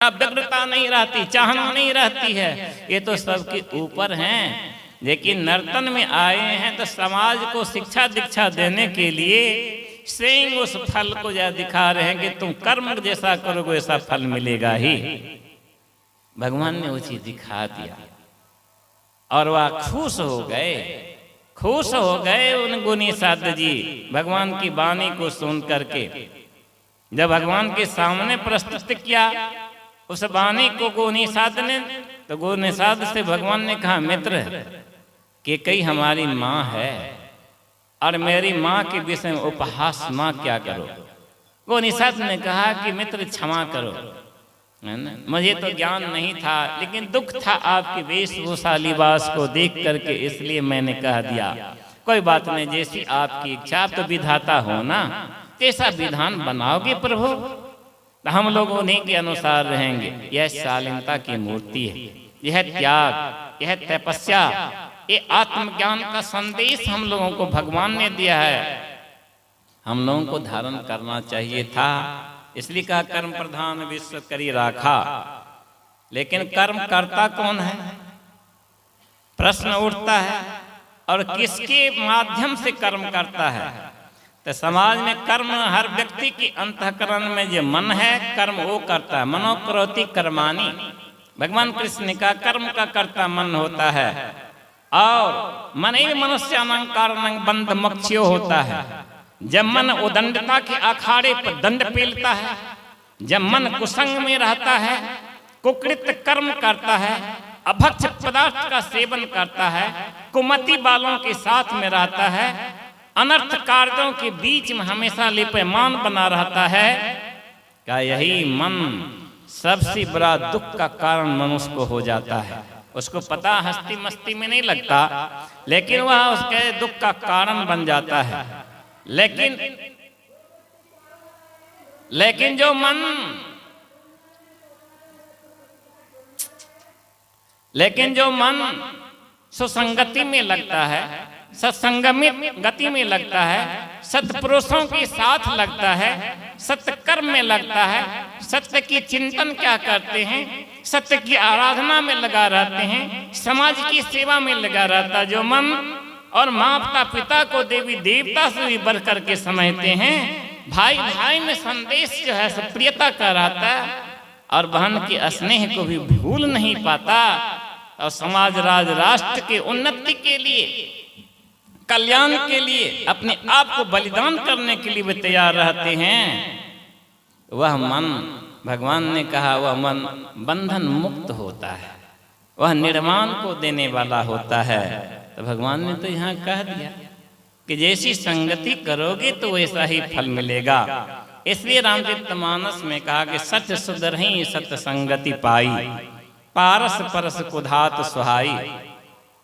व्यग्रता नहीं रहती, चाहना नहीं रहती है, ये तो सबके ऊपर हैं। लेकिन नर्तन में आए हैं तो समाज को शिक्षा दीक्षा देने के लिए स्वयं उस फल को या दिखा रहे हैं कि तुम कर्म जैसा करोगे वैसा फल मिलेगा ही। भगवान ने वो चीज दिखा दिया और वह खुश हो गए उन गुनी साध जी भगवान की वाणी को सुन करके। जब भगवान के सामने प्रस्तुत किया उस वाणी को गोनिषाद ने, तो गोनिषाद से भगवान ने कहा, मित्र कि कई हमारी माँ है और मेरी माँ के विषय में उपहास माँ क्या करो। गोनिषाद ने कहा कि मित्र क्षमा करो, है ना, मुझे तो ज्ञान नहीं था, लेकिन दुख था आपकी वेशभूषा लिबास को देख करके, इसलिए मैंने कह दिया। कोई बात नहीं, जैसी आपकी इच्छा, आप तो विधाता हो ना, कैसा विधान बनाओगे प्रभु, तो हम लोग उन्हीं के अनुसार रहेंगे। यह शालीनता की मूर्ति है, यह त्याग, यह तपस्या, ये आत्मज्ञान का संदेश हम लोगों को भगवान ने दिया है, हम लोगों को धारण करना चाहिए था। इसलिए कहा कर्म प्रधान विश्व करी राखा। लेकिन कर्म करता कौन है, प्रश्न उठता है, और किसके माध्यम से कर्म करता है। तो समाज में कर्म हर व्यक्ति की अंतःकरण में जो मन है कर्म वो करता है। मनोकरोति कर्माणि, भगवान कृष्ण ने कहा कर्म का कर्ता मन होता है। और मन ही मनुष्यानां कारणं बंध मोक्षो होता है। जब मन उदंडता के अखाड़े पर दंड पेलता है, जब मन कुसंग में रहता है, कुकृत कर्म करता है, अभक्ष पदार्थ का सेवन करता है, कुमति वालों के साथ में रहता है, अनर्थ कार्यों के बीच में हमेशा लिप्यमान बना रहता है, क्या यही मन सबसे बड़ा दुख का कारण मनुष्य को हो जाता है। उसको पता हस्ती मस्ती में नहीं लगता, लेकिन वह उसके दुख का कारण बन जाता है। लेकिन जो मन सुसंगति में लगता है, सत्संगमित गति में लगता है, सत्पुरुषों के साथ लगता है, सत्य कर्म में लगता है, सत्य की चिंतन क्या करते हैं, सत्य की आराधना में लगा रहते हैं, समाज की सेवा में लगा रहता है जो मन, और माता पिता को देवी देवता से भी बढ़ करके समझते हैं, भाई भाई में संदेश जो है प्रियता का रहता है, और बहन के स्नेह को भी भूल नहीं पाता, और समाज राज राष्ट्र के उन्नति के लिए, कल्याण के लिए अपने आप को बलिदान करने के लिए भी तैयार रहते हैं। वह मन, भगवान ने कहा वह मन बंधन मुक्त होता है, वह निर्माण को देने वाला होता है। तो भगवान ने तो यहाँ कह दिया कि जैसी संगति करोगे तो वैसा ही फल मिलेगा। इसलिए रामचरितमानस में कहा कि सत्य सुधरहि सत्य संगति पाई, पारस परस कुधात सुहाई।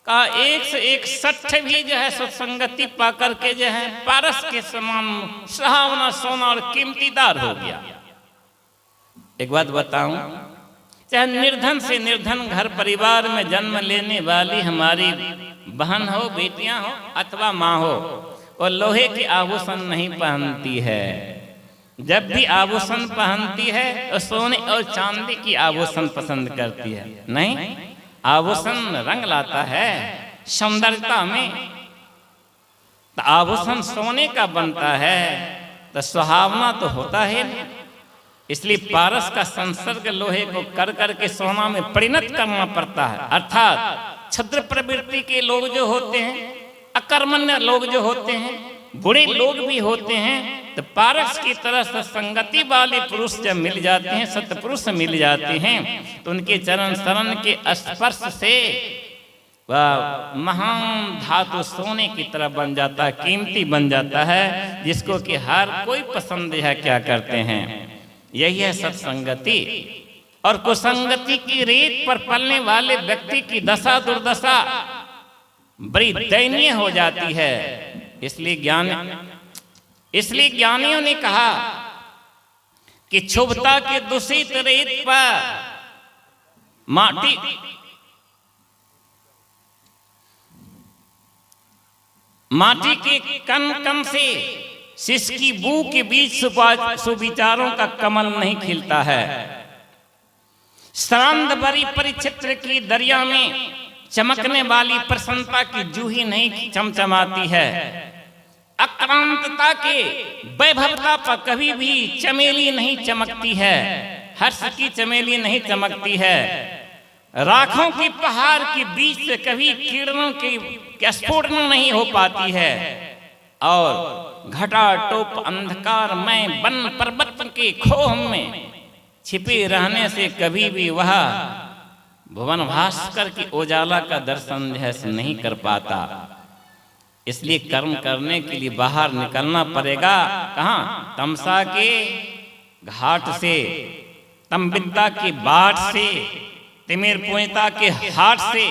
कहा एक से एक सत्य भी जो है सत्संगति पा करके जो है पारस के समान सुहावना, सोना और कीमतीदार हो गया। एक बात बताऊं, चाहे निर्धन से निर्धन घर परिवार में जन्म लेने वाली हमारी बहन हो, बेटियां हो अथवा माँ हो, और लोहे के आभूषण नहीं पहनती है। जब भी आभूषण पहनती है तो सोने और चांदी की आभूषण पसंद करती है। नहीं, आभूषण रंग लाता है सौंदर्यता में, तो आभूषण सोने का बनता है तो सुहावना तो होता है। इसलिए पारस का संसर्ग लोहे को कर करके सोना में परिणत करना पड़ता है। अर्थात क्षुद्र प्रवृत्ति के लोग जो होते हैं, अकर्मण्य लोग जो होते हैं, बुरे लोग भी होते हैं, तो पारस की तरह से संगति वाले पुरुष जब मिल जाते हैं, सत्पुरुष मिल जाते हैं, तो उनके चरण शरण के स्पर्श से वह महान धातु सोने की तरह बन जाता है, कीमती बन जाता है, जिसको कि हर कोई पसंद है क्या करते हैं। यही है सत्संगति। और कुसंगति की रेत पर पलने वाले व्यक्ति की दशा दुर्दशा बड़ी दयनीय हो जाती है। इसलिए ज्ञानियों ने कहा कि क्षुब्धता के दूषित रेत पर माटी के कण कण से सिसकी बू के बीच सुविचारों का कमल नहीं खिलता है। श्रांत भरी परिचित्र की दरिया में चमकने वाली प्रसन्नता की जूही नहीं चमचमाती है। अक्रांतता के वैभवता पर कभी भी चमेली नहीं चमकती है, हर्ष की चमेली नहीं चमकती है। राखों की पहाड़ के बीच से कभी किरणों की स्फुरण नहीं हो पाती है, और घटा टोप अंधकार में वन पर्वत के खोह में छिपे रहने से कभी भी वह भुवन भास्कर की उजाला का दर्शन नहीं कर पाता। इसलिए कर्म करने के लिए बाहर निकलना पड़ेगा। कहाँ? तमसा के घाट से, तमविद्या की बाट से, तिमिर पूर्णता के हाट से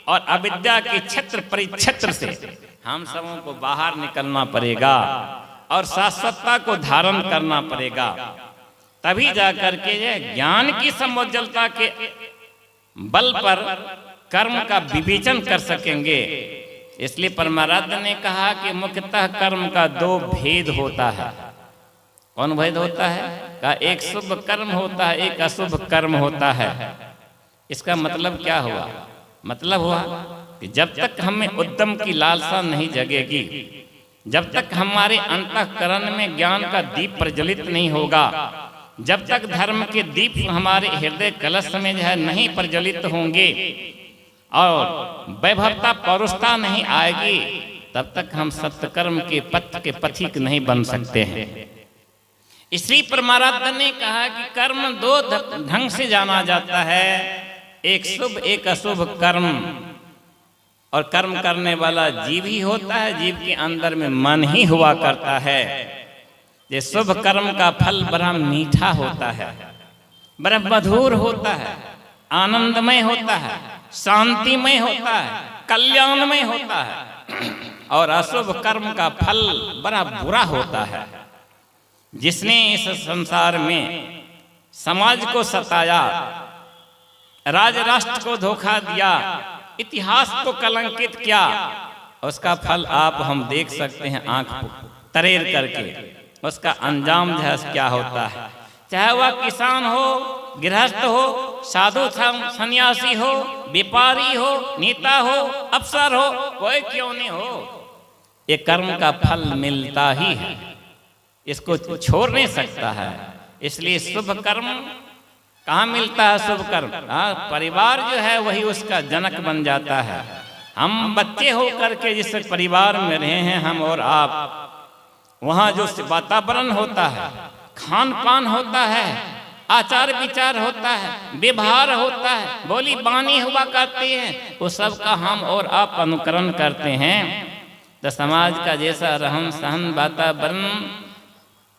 और अविद्या के छत्र परिछत्र से हम सबों को बाहर निकलना पड़ेगा और शाश्वतता को धारण करना पड़ेगा। तभी जाकर के ज्ञान की समुज्ज्वलता के बल पर कर्म का विवेचन कर सकेंगे। इसलिए परमाराध्य ने कहा कि मुख्यतः कर्म का दो भेद होता है। कौन भेद होता है? का एक शुभ कर्म होता है, एक अशुभ कर्म होता है। इसका मतलब क्या हुआ? मतलब हुआ कि जब तक हमें उद्यम की लालसा नहीं जगेगी, जब तक हमारे अंतःकरण में ज्ञान का दीप प्रज्वलित नहीं होगा, जब तक धर्म के दीप हमारे हृदय कलश में नहीं प्रज्वलित होंगे और वैभवता पौरुषता नहीं आएगी, तब तक हम सत्कर्म के पथ के पथिक नहीं बन सकते हैं। इसलिए परमाराध्य ने कहा कि कर्म दो ढंग से जाना जाता है, एक शुभ एक अशुभ कर्म। और कर्म करने वाला जीव ही होता है, जीव के अंदर में मन ही हुआ करता है। ये शुभ कर्म का फल बड़ा मीठा होता है, बड़ा मधुर होता है, आनंदमय होता है, शांतिमय होता है, कल्याणमय होता है। और अशुभ कर्म का फल बड़ा बुरा होता है। जिसने इस संसार में समाज को सताया, राज राष्ट्र को धोखा दिया, इतिहास को कलंकित किया, उसका फल आप हम देख सकते हैं आंख तरेर करके। उसका अंजाम क्या होता है, चाहे वह किसान हो, गृहस्थ हो, साधु सन्यासी हो, व्यापारी हो, नेता हो, अफसर हो, कोई क्यों नहीं हो, ये कर्म का फल मिलता ही है, इसको छोड़ नहीं सकता है। इसलिए शुभ कर्म कहाँ मिलता है? शुभ कर्म परिवार जो है वही उसका जनक बन जाता है। हम बच्चे होकर के जिस परिवार में रहे हैं, हम और आप, वहाँ जो वातावरण होता है, खान पान होता है, आचार विचार होता है, व्यवहार होता है, बोली बानी हुआ करती है, वो सब का हम और आप अनुकरण करते हैं। तो समाज का जैसा रहन सहन वातावरण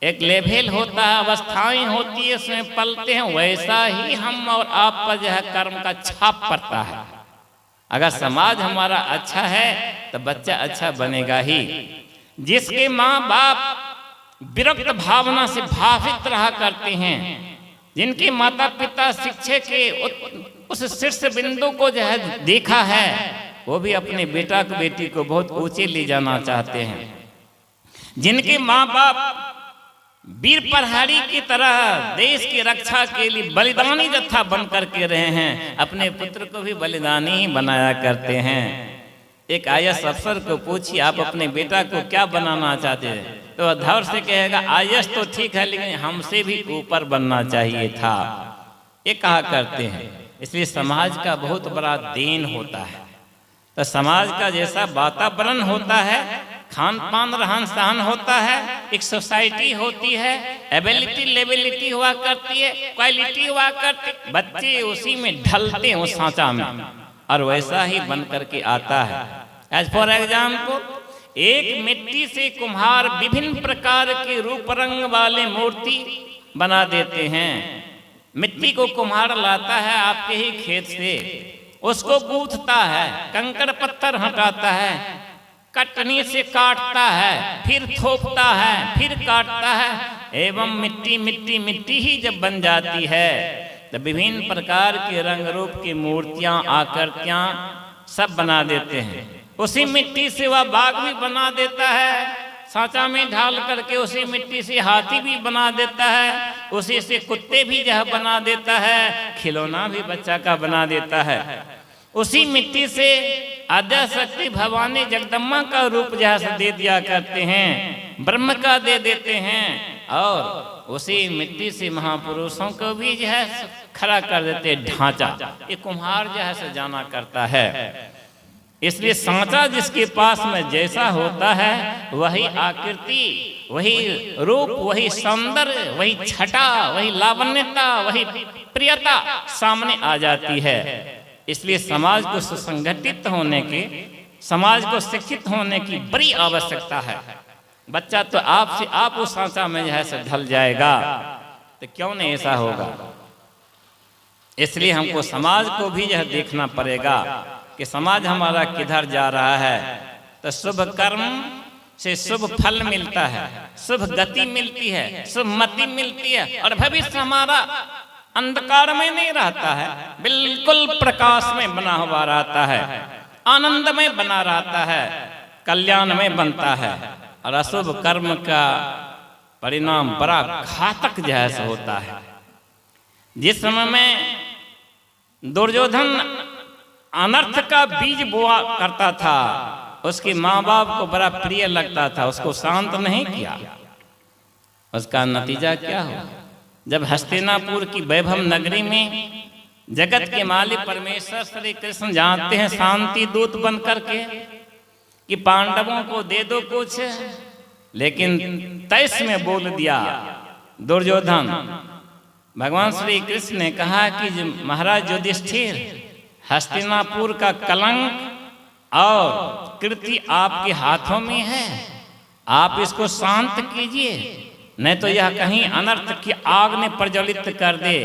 एक लेवल होता है, अवस्थाएं होती है, उसमें पलते हैं, वैसा ही हम और आप पर जो है कर्म का छाप पड़ता है। अगर समाज हमारा अच्छा है तो बच्चा अच्छा बनेगा ही। जिसके माँ बाप विरक्त भावना से भावित रहा करते हैं, जिनके माता पिता शिक्षा के उस शीर्ष बिंदु को जो है देखा है, वो भी अपने बेटा को बेटी को बहुत ऊंचे ले जाना चाहते हैं। जिनके माँ बाप वीर प्रहरी की तरह देश की रक्षा के लिए बलिदानी जत्था बन करके रहे हैं, अपने पुत्र को भी बलिदानी ही बनाया करते हैं। एक आईएएस अफसर को पूछिए आप अपने बेटा को क्या बनाना चाहते हैं, तो धौर से कहेगा आईएएस तो ठीक है, लेकिन हमसे भी ऊपर बनना चाहिए था, ये कहा करते हैं। इसलिए समाज का बहुत बड़ा देन होता है। तो समाज का जैसा वातावरण होता है, खान पान रहन सहन होता है, एक सोसाइटी होती है, एबिलिटी लेबिलिटी हुआ करती है, क्वालिटी हुआ करती, बच्चे उसी में ढलते हैं उस सांचा में, और वैसा ही बन करके आता है। एज फॉर एग्जाम्पल, एक मिट्टी से कुम्हार विभिन्न प्रकार के रूप रंग वाले मूर्ति बना देते हैं। मिट्टी को कुम्हार लाता है आपके ही खेत से, उसको गूंथता है, कंकड़ पत्थर हटाता है, कटनी से काटता है, फिर थोपता है, फिर काटता है, एवं मिट्टी मिट्टी मिट्टी ही जब बन जाती है तो विभिन्न प्रकार के रंग रूप की मूर्तियां आकृतियां सब बना देते हैं। उसी मिट्टी से वह बाग भी बना देता है, सांचा में ढाल करके उसी मिट्टी से हाथी भी बना देता है, उसी से कुत्ते भी जो है बना देता है, खिलौना भी बच्चा का बना देता है। उसी मिट्टी से आद्या शक्ति भवानी जगदम्बा का रूप जो है दे दिया करते हैं, ब्रह्म का दे देते हैं, और उसी मिट्टी से महापुरुषों को भी जो है खड़ा कर देते ढांचा। ये कुम्हार जो है से जाना करता है। इसलिए सांचा जिसके पास में जैसा होता है वही आकृति, वही रूप, वही सौंदर्य, वही छटा, वही लावण्यता, वही प्रियता सामने आ जाती है। इसलिए समाज को सुसंगठित होने की, समाज को शिक्षित होने की बड़ी आवश्यकता है। बच्चा तो आपसे आप उस सांचा में जो है से ढल जाएगा, तो क्यों नहीं ऐसा होगा। इसलिए हमको समाज को भी यह देखना पड़ेगा कि समाज हमारा किधर जा रहा है। तो शुभ कर्म से शुभ फल मिलता है, शुभ गति मिलती है, शुभ मति मिलती है, और भविष्य हमारा अंधकार में नहीं रहता है, बिल्कुल प्रकाश में बना हुआ रहता है, आनंद में बना रहता है, कल्याण में बनता है। और अशुभ कर्म का परिणाम बड़ा घातक जैसा होता है। जिस समय में दुर्योधन अनर्थ का बीज बोआ करता था, उसके माँ बाप को बड़ा प्रिय लगता था, उसको शांत नहीं किया, उसका नतीजा क्या हुआ। जब हस्तिनापुर की वैभव नगरी में जगत के मालिक परमेश्वर श्री कृष्ण जानते हैं शांति दूत बन करके कि पांडवों को दे दो कुछ, लेकिन तैस में बोल दिया दुर्योधन। भगवान श्री कृष्ण ने कहा कि महाराज युधिष्ठिर, हस्तिनापुर का कलंक और कीर्ति आपके हाथों में है, आप इसको शांत कीजिए, नहीं तो यह कहीं अनर्थ की आग ने प्रज्वलित कर दे।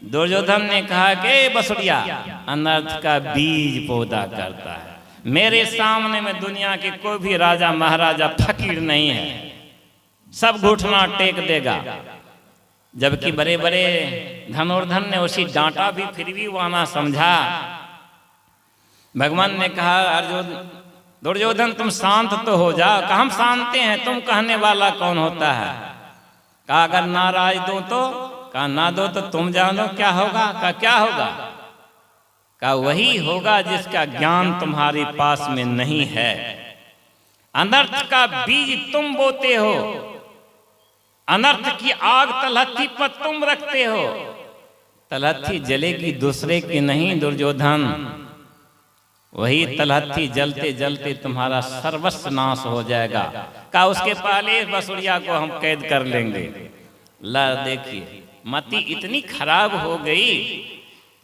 दुर्योधन ने कहा कि बसुरिया अनर्थ का बीज पौधा करता है, मेरे सामने में दुनिया के कोई भी राजा महाराजा फकीर नहीं है, सब घुटना टेक देगा। जबकि बड़े बड़े धनुर्धन ने उसी डांटा भी, फिर भी वो ना समझा। भगवान ने कहा अर्जुन, दुर्योधन तुम शांत तो हो जाओ। कहा हम शांत हैं, तुम कहने वाला कौन होता है। कहा अगर नाराज दो तो, कहा ना दो तो तुम जानो क्या होगा। कहा क्या होगा। कहा वही होगा जिसका ज्ञान तुम्हारे पास में नहीं है। अनर्थ का बीज तुम बोते हो, अनर्थ की आग तलहथी पर तुम रखते हो। तलहथी जलेगी दूसरे की नहीं दुर्योधन, वही तलहथी जलते जलते तुम्हारा सर्वस्व नाश हो जाएगा। कहा उसके पहले बसुरिया को हम कैद कर लेंगे। ला देखिए मति इतनी खराब हो गई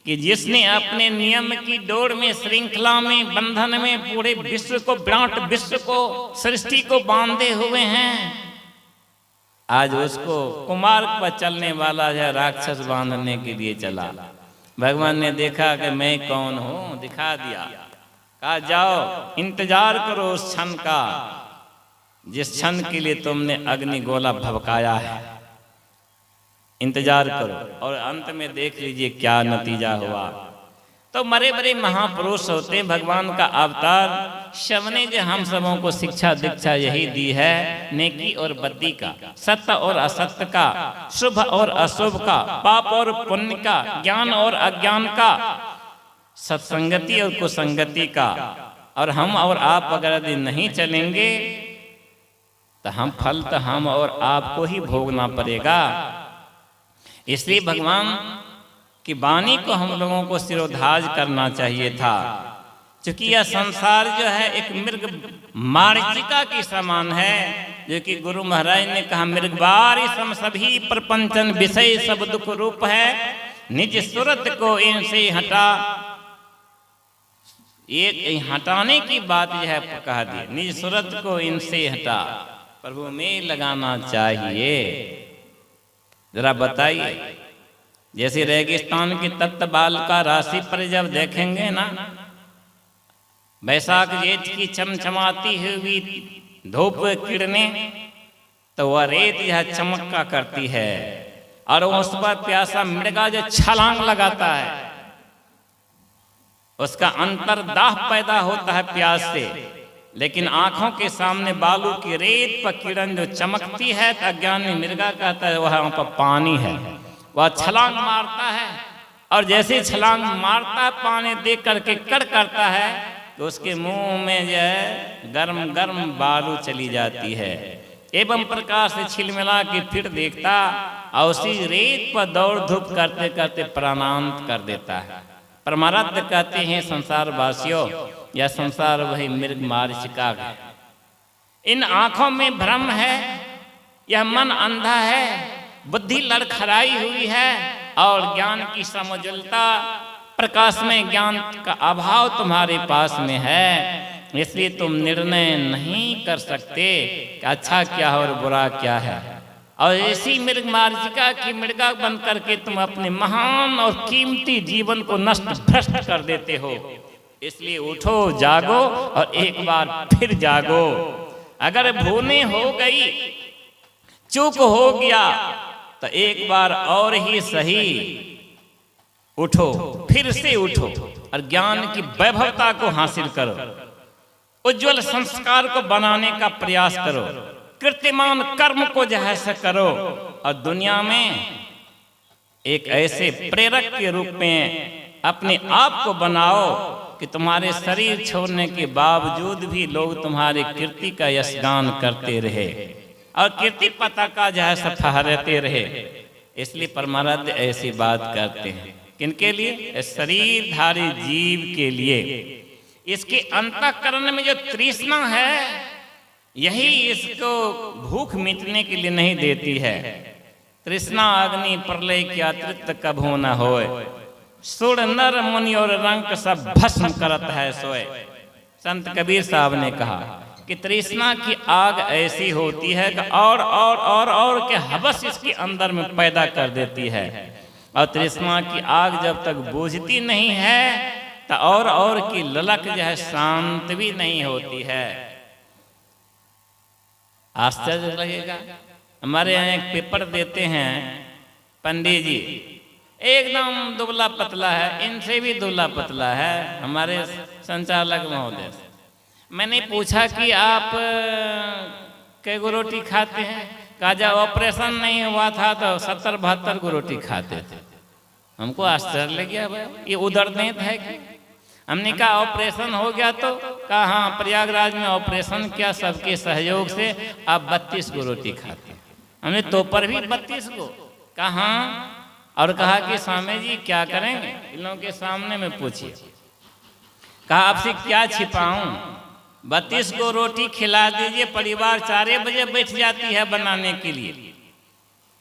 कि जिसने अपने नियम की डोर में, श्रृंखला में, बंधन में पूरे विश्व को, विराट विश्व को, सृष्टि को बांधे हुए हैं, आज उसको कुमार्ग पर चलने वाला है राक्षस बांधने के लिए चला। भगवान ने देखा कि मैं कौन हूं, दिखा दिया। कहा जाओ इंतजार करो उस क्षण का जिस क्षण के लिए तुमने अग्नि गोला भभकाया है, इंतजार करो। और अंत में देख लीजिए क्या नतीजा हुआ। तो मरे बड़े महापुरुष होते भगवान का अवतार, सबने जो हम सबों को शिक्षा दीक्षा यही दी है, नेकी और बद्दी का, सत्य और असत्य का, शुभ और अशुभ का, पाप और पुण्य का, ज्ञान और अज्ञान का, सत्संगति और कुसंगति का। और हम और आप अगर यदि नहीं चलेंगे तो हम फल तो हम और आपको ही भोगना पड़ेगा। इसलिए भगवान की वाणी को हम लोगों को सिरोधार्य करना चाहिए था। क्योंकि यह संसार जो है एक मृग मारीचिका के समान है, जो कि गुरु महाराज ने कहा मृगवारी सम सभी प्रपंचन विषय सब दुख रूप है, निज सूरत को इनसे हटा। ये हटाने की बात यह है कहा दी, निज सूरत को इनसे हटा, प्रभु में लगाना चाहिए। जरा बताइए, जैसे रेगिस्तान की तत्त बाल का राशि पर जब देखेंगे ना, बैसाख जेठ की चमचमाती हुई धूप किरणें, तो वह रेत यह चमका करती है, और उस पर प्यासा मृगा जो छलांग लगाता है, उसका अंतरदाह पैदा होता है प्यास से, लेकिन आंखों के सामने बालू की रेत पर किरण जो चमकती है तो अज्ञानी मृगा कहता है वहाँ पर पानी है। वह छलांग मारता है और जैसे छलांग मारता है पानी देख करके कड़ करता है तो उसके मुंह में जो है गर्म गर्म बालू चली जाती है। एवं प्रकार से छिलमिला के फिर देखता और उसी रेत पर दौड़ धूप करते करते प्राणांत कर देता है। परमाराध्य कहते हैं संसार वासियों या संसार वही मृग मारीचिका है। इन आंखों में भ्रम है, यह मन अंधा है, बुद्धि लड़खड़ाई हुई है और ज्ञान की समझलता प्रकाश में ज्ञान का अभाव तुम्हारे पास में है, इसलिए तुम निर्णय नहीं कर सकते कि अच्छा क्या है और बुरा क्या है। और ऐसी मृग मार्जिका की मृगा बन करके तुम अपने महान और कीमती जीवन को नष्ट भ्रष्ट कर देते हो। इसलिए उठो, जागो और एक बार फिर जागो। अगर भूने हो गई, चूक हो गया तो एक बार और ही सही उठो, फिर से उठो और ज्ञान की वैभवता को हासिल करो, उज्जवल संस्कार को बनाने का प्रयास करो, कीर्तिमान कर्म को जैसा करो और दुनिया में एक ऐसे प्रेरक के रूप में अपने आप को बनाओ कि तुम्हारे शरीर छोड़ने के बावजूद भी लोग तुम्हारी कीर्ति का यशगान करते रहे और कीर्ति पताका जैसा फहराते रहे। इसलिए परमाराध्य ऐसी बात करते हैं। किनके लिए? शरीरधारी जीव के लिए। इसके अंतःकरण में जो तृष्णा है यही इसको भूख मिटने के लिए नहीं देती है। तृष्णा अग्नि प्रलय की अतृप्त कभू न होए, सुर नर मुनि और रंक सब भस्म करत है सोए। संत कबीर साहब ने कहा कि तृष्णा की आग ऐसी होती है कि और के हवस इसके अंदर में पैदा कर देती है और तृष्णा की आग जब तक बुझती नहीं है तो और की ललक जो है शांत भी नहीं होती है। आश्चर्य लगेगा। हमारे यहाँ एक पेपर देते हैं पंडित जी, एकदम दुबला पतला है, इनसे भी दुबला पतला है हमारे संचालक महोदय। मैंने पूछा कि आप कै गो रोटी खाते हैं? कहा जब ऑपरेशन नहीं हुआ था तो 70-72 गो रोटी खाते थे। हमको आश्चर्य लग गया, भाई ये उदरनेत है कि? हमने कहा ऑपरेशन हो गया तो? कहा हाँ, प्रयागराज में ऑपरेशन किया सबके सहयोग से, आप 32 गो रोटी खाते हैं। हमने तो पर भी 32 गो कहा हाँ। और कहा कि स्वामी जी क्या करेंगे? इन लोगों के सामने में पूछिए। कहा आपसे क्या छिपाऊं, 32 गो रोटी खिला दीजिए, परिवार 4 बजे बैठ जाती है बनाने के लिए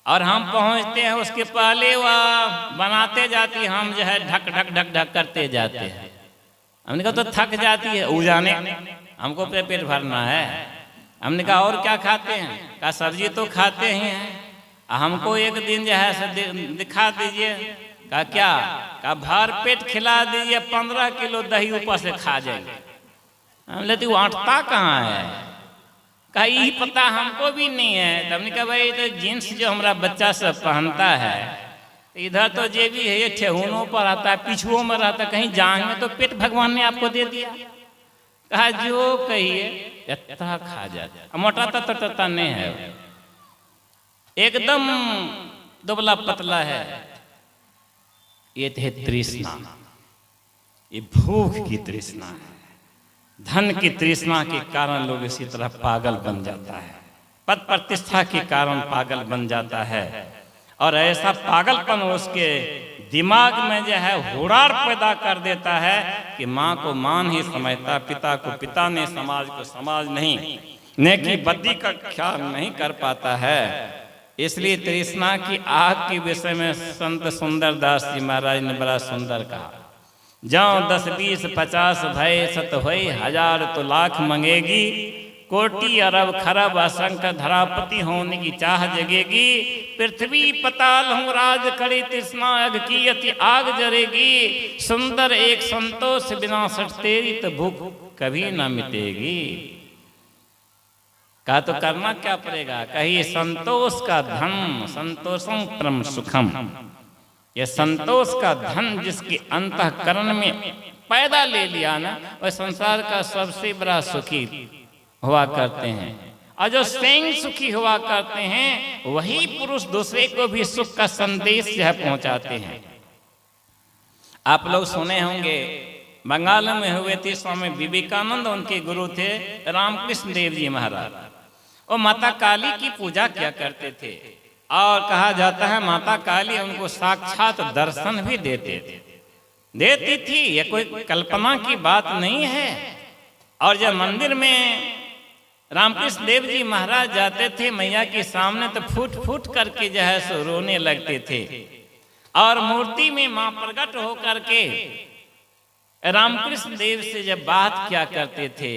और हम पहुंचते हैं उसके पहले वह बनाते जाती, हम जो है ढक ढक ढक ढक करते जाते हैं। हमने कहा तो थक जाती है, ऊ जाने, हमको पेट भरना है। हमने कहा और क्या खाते हैं? कहा सब्जी तो खाते ही हैं, हमको एक दिन जो है दिखा दीजिए। कहा क्या? कहा भर पेट खिला दीजिए, 15 किलो दही ऊपर से खा जाएंगे। हम लेते वो आटता कहाँ है? कहा यही पता हमको भी नहीं है। तो हमने कहा भाई तो जीन्स जो हमारा बच्चा सब पहनता है इधर तो जेबी है, ये ठेहुनों पर आता है, पिछुओं में रहता, कहीं जांघ में तो पेट भगवान ने आपको दे दिया। कहा जो कहिए इतना खा जाता, मोटाता तो नहीं है, एकदम दुबला पतला है। ये थे तृष्णा, ये भूख की तृष्णा है। धन की तृष्णा के कारण लोग इसी तरह पागल बन जाता है, पद प्रतिष्ठा के कारण पागल बन जाता है और ऐसा पागलपन उसके दिमाग में जो है हुरार पैदा कर देता है कि माँ को माँ नहीं समझता, पिता को पिता नहीं, समाज को समाज नहीं, नेकी बद्दी का ख्याल नहीं कर पाता है। इसलिए तृष्णा की आग के विषय में संत सुंदर दास जी महाराज ने बड़ा सुंदर कहा, जाओ 10 20 50 भय सत होई, 1000 तो लाख मंगेगी, कोटि अरब खरब असंख्य धरापति होने की चाह जगेगी, पृथ्वी पताल हूँ राज करी तृष्णा अग की अति आग जरेगी, सुंदर एक संतोष बिना सट तेरी तो भूख कभी ना मिटेगी। कहा तो करना क्या पड़ेगा? कहिए संतोष का धन संतोषम परम सुखम। यह संतोष का धन जिसके अंतःकरण में पैदा ले लिया ना, वह संसार का सबसे बड़ा सुखी हुआ करते हैं। और जो स्वयं सुखी हुआ करते हैं वही पुरुष दूसरे को भी सुख का संदेश जो है पहुंचाते हैं। आप लोग सुने होंगे बंगाल में हुए थे स्वामी विवेकानंद, उनके गुरु थे रामकृष्ण देव जी महाराज। वो माता काली की पूजा किया करते थे और कहा जाता है माता काली उनको साक्षात दर्शन भी देती थी। ये कोई कल्पना की बात नहीं है। और जब मंदिर में रामकृष्ण देव जी महाराज जाते थे मैया के सामने तो फूट फूट करके जो है सो रोने लगते थे। और मूर्ति में मां प्रकट होकर के रामकृष्ण देव से जब बात किया करते थे